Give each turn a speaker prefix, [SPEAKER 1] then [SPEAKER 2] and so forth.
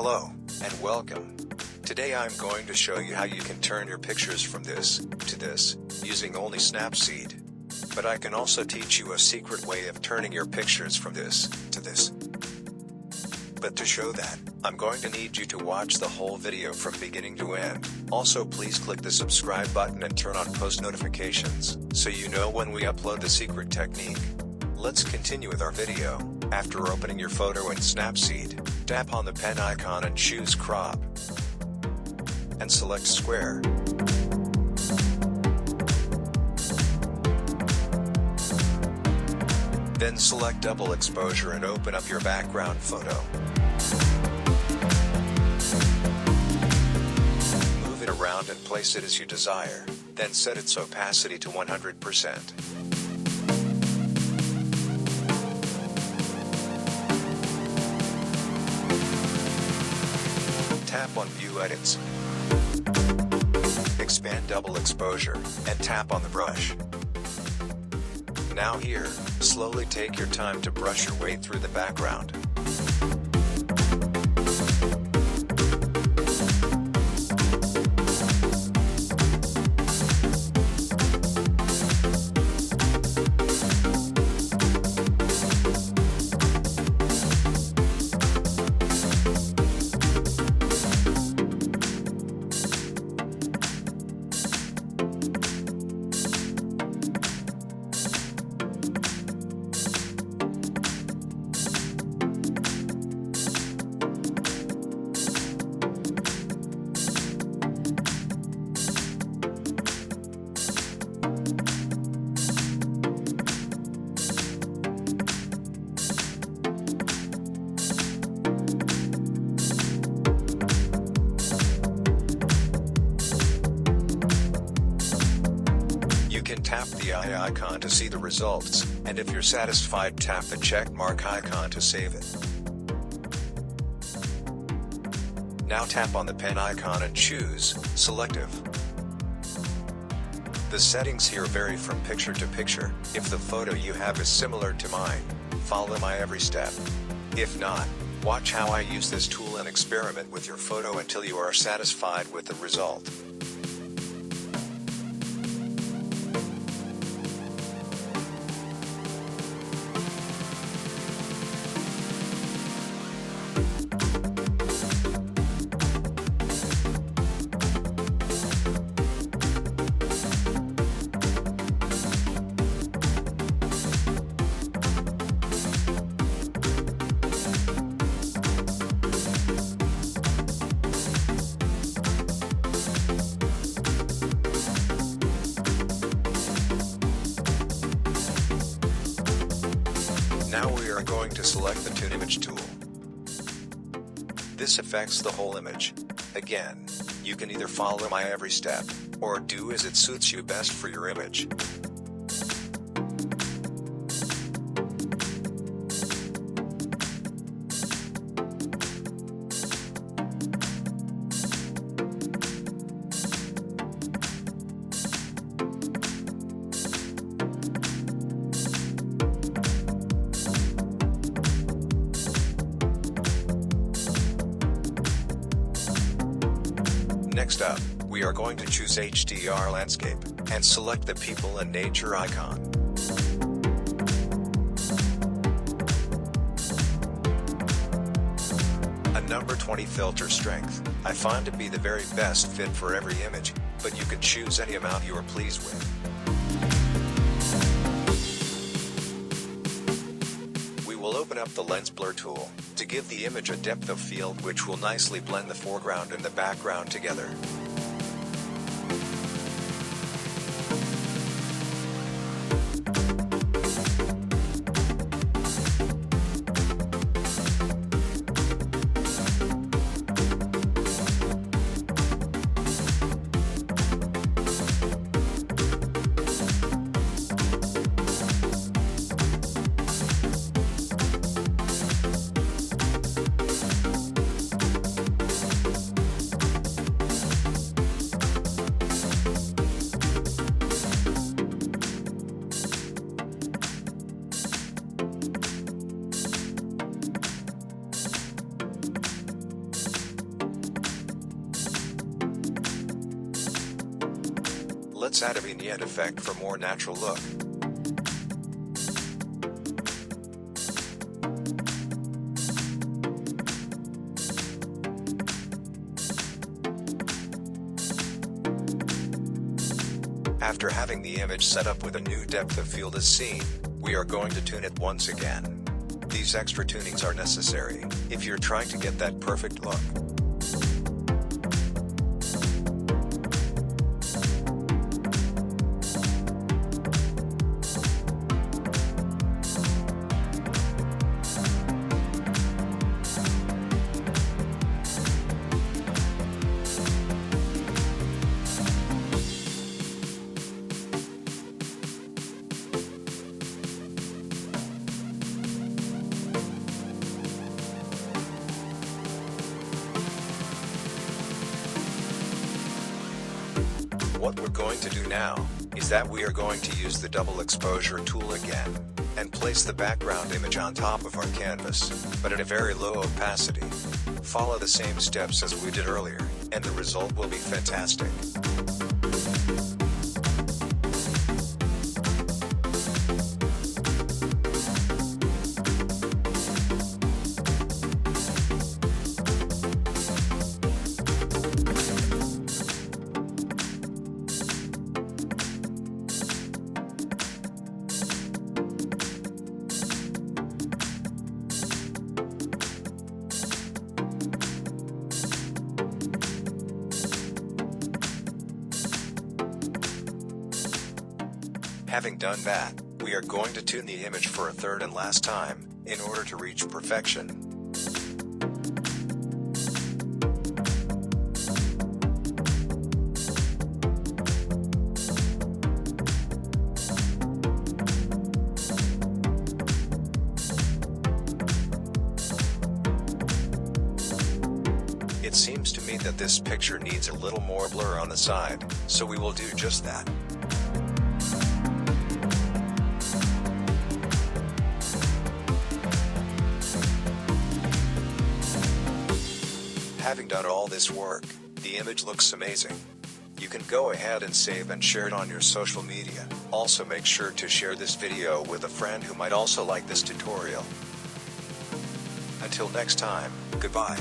[SPEAKER 1] Hello, and welcome. Today I'm going to show you how you can turn your pictures from this to this, using only Snapseed. But I can also teach you a secret way of turning your pictures from this to this. But to show that, I'm going to need you to watch the whole video from beginning to end. Also please click the subscribe button and turn on post notifications, so you know when we upload the secret technique. Let's continue with our video. After opening your photo in Snapseed, tap on the pen icon and choose crop. And select square. Then select double exposure and open up your background photo. Move it around and place it as you desire, then set its opacity to 100%. Tap on View Edits. Expand double exposure, and tap on the brush. Now here, slowly take your time to brush your way through the background. Tap the eye icon to see the results, and if you're satisfied, tap the check mark icon to save it. Now tap on the pen icon and choose Selective. The settings here vary from picture to picture. If the photo you have is similar to mine, follow my every step. If not, watch how I use this tool and experiment with your photo until you are satisfied with the result. Now we are going to select the Tune Image tool. This affects the whole image. Again, you can either follow my every step, or do as it suits you best for your image. Next up, we are going to choose HDR Landscape, and select the People and Nature icon. A number 20 filter strength, I find to be the very best fit for every image, but you can choose any amount you are pleased with. We will open up the Lens Blur tool to give the image a depth of field which will nicely blend the foreground and the background together. Let's add a vignette effect for more natural look. After having the image set up with a new depth of field as seen, we are going to tune it once again. These extra tunings are necessary if you're trying to get that perfect look. What we're going to do now is that we are going to use the double exposure tool again and place the background image on top of our canvas, but at a very low opacity. Follow the same steps as we did earlier, and the result will be fantastic. Having done that, we are going to tune the image for a third and last time, in order to reach perfection. It seems to me that this picture needs a little more blur on the side, so we will do just that. Having done all this work, the image looks amazing. You can go ahead and save and share it on your social media. Also make sure to share this video with a friend who might also like this tutorial. Until next time, goodbye.